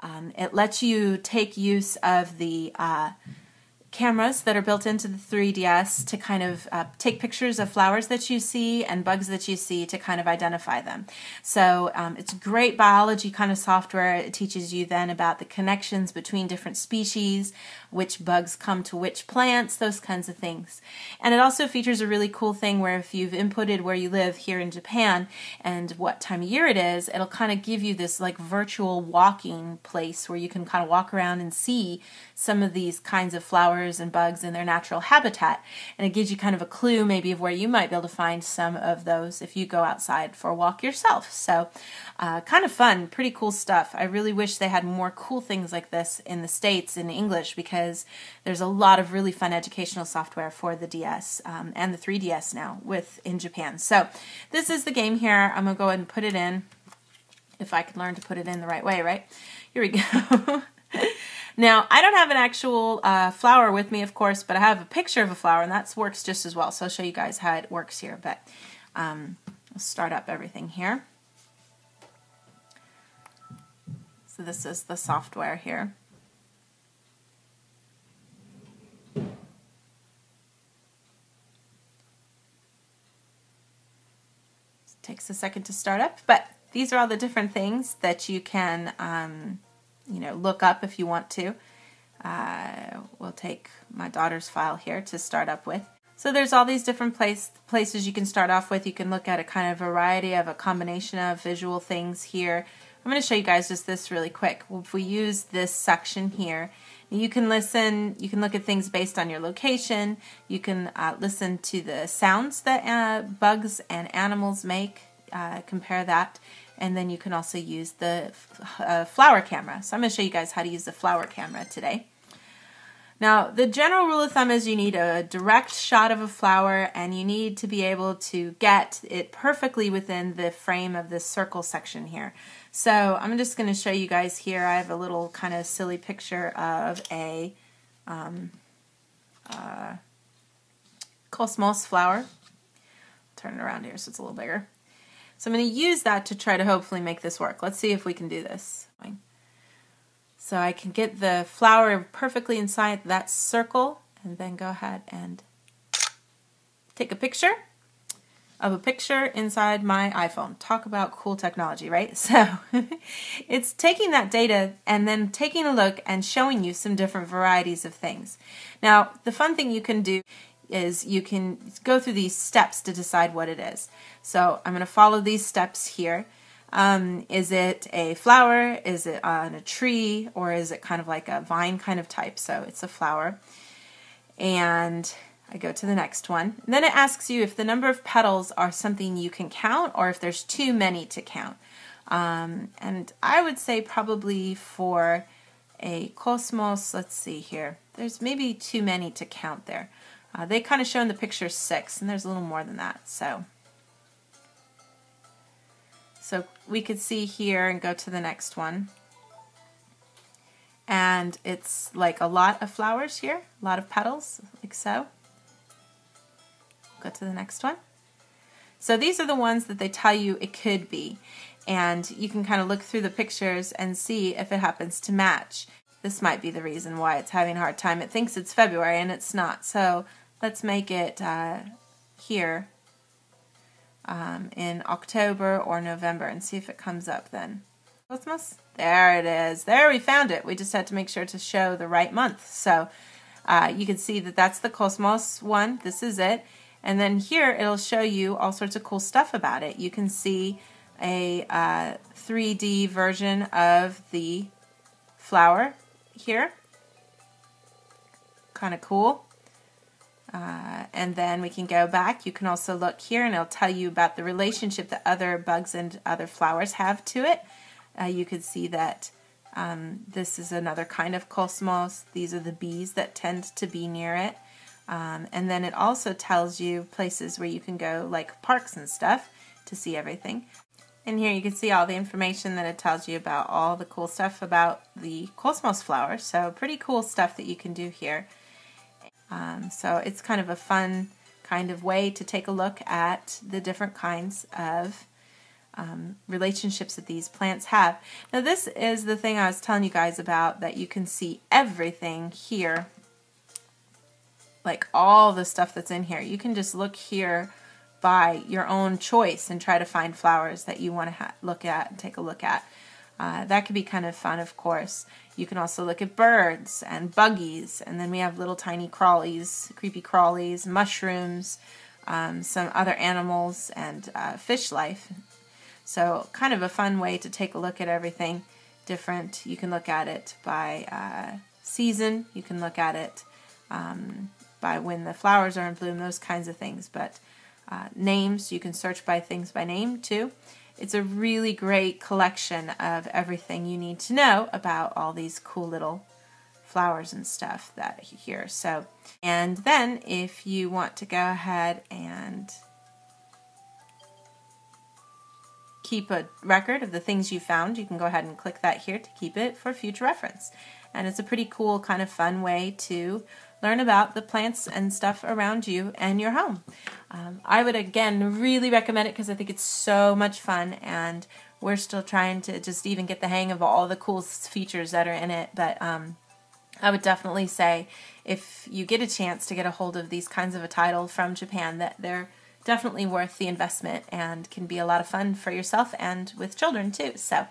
It lets you take use of the cameras that are built into the 3DS to kind of take pictures of flowers that you see and bugs that you see to kind of identify them. So it's great biology kind of software. It teaches you then about the connections between different species, which bugs come to which plants, those kinds of things. And it also features a really cool thing where if you've inputted where you live here in Japan and what time of year it is, it'll kind of give you this like virtual walking place where you can kind of walk around and see some of these kinds of flowers and bugs in their natural habitat. And it gives you kind of a clue maybe of where you might be able to find some of those if you go outside for a walk yourself. So kind of fun, pretty cool stuff. I really wish they had more cool things like this in the States in English, because there's a lot of really fun educational software for the DS and the 3DS now in Japan. So this is the game here. I'm going to go ahead and put it in, if I could learn to put it in the right way, right? Here we go. Now, I don't have an actual flower with me, of course, but I have a picture of a flower, and that works just as well. So I'll show you guys how it works here. But I'll start up everything here. So this is the software here. It takes a second to start up, but these are all the different things that you can look up if you want to. We'll take my daughter's file here to start up with. So there's all these different places you can start off with. You can look at a kind of variety of a combination of visual things here. I'm going to show you guys just this really quick. If we use this section here, you can listen, you can look at things based on your location. You can listen to the sounds that bugs and animals make, compare that. And then you can also use the flower camera. So I'm going to show you guys how to use the flower camera today. Now, the general rule of thumb is you need a direct shot of a flower, and you need to be able to get it perfectly within the frame of this circle section here. So I'm just going to show you guys here. I have a little kind of silly picture of a cosmos flower. Turn it around here so it's a little bigger. So I'm going to use that to try to hopefully make this work. Let's see if we can do this. So I can get the flower perfectly inside that circle, and then go ahead and take a picture of a picture inside my iPhone. Talk about cool technology, right? So it's taking that data and then taking a look and showing you some different varieties of things. Now, the fun thing you can do is you can go through these steps to decide what it is. So I'm going to follow these steps here. Is it a flower? Is it on a tree? Or is it kind of like a vine kind of type? So it's a flower. And I go to the next one. And then it asks you if the number of petals are something you can count or if there's too many to count. And I would say probably for a cosmos, let's see here, there's maybe too many to count there. They kind of show in the picture 6, and there's a little more than that. So we could see here and go to the next one. And it's like a lot of flowers here, a lot of petals, like so. Go to the next one. So these are the ones that they tell you it could be. And you can kind of look through the pictures and see if it happens to match. This might be the reason why it's having a hard time. It thinks it's February and it's not. So let's make it here in October or November and see if it comes up then. Cosmos? There it is. There, we found it. We just had to make sure to show the right month. So you can see that that's the Cosmos one. This is it. And then here it'll show you all sorts of cool stuff about it. You can see a 3D version of the flower here. Kind of cool. And then we can go back. You can also look here and it'll tell you about the relationship that other bugs and other flowers have to it. You could see that this is another kind of cosmos. These are the bees that tend to be near it. And then it also tells you places where you can go, like parks and stuff, to see everything. And here you can see all the information that it tells you about all the cool stuff about the cosmos flower. So pretty cool stuff that you can do here. So it's kind of a fun kind of way to take a look at the different kinds of relationships that these plants have. Now this is the thing I was telling you guys about, that you can see everything here, like all the stuff that's in here. You can just look here by your own choice and try to find flowers that you want to look at and take a look at. That could be kind of fun, of course. You can also look at birds and buggies, and then we have little tiny crawlies, creepy crawlies, mushrooms, some other animals, and fish life. So kind of a fun way to take a look at everything different. You can look at it by season. You can look at it by when the flowers are in bloom, those kinds of things. But names, you can search by things by name too. It's a really great collection of everything you need to know about all these cool little flowers and stuff that here. So, and then if you want to go ahead and keep a record of the things you found, you can go ahead and click that here to keep it for future reference. And it's a pretty cool, kind of fun way to learn about the plants and stuff around you and your home. I would, again, really recommend it because I think it's so much fun, and we're still trying to just even get the hang of all the cool features that are in it. But I would definitely say if you get a chance to get a hold of these kinds of a title from Japan, that they're definitely worth the investment and can be a lot of fun for yourself and with children too. So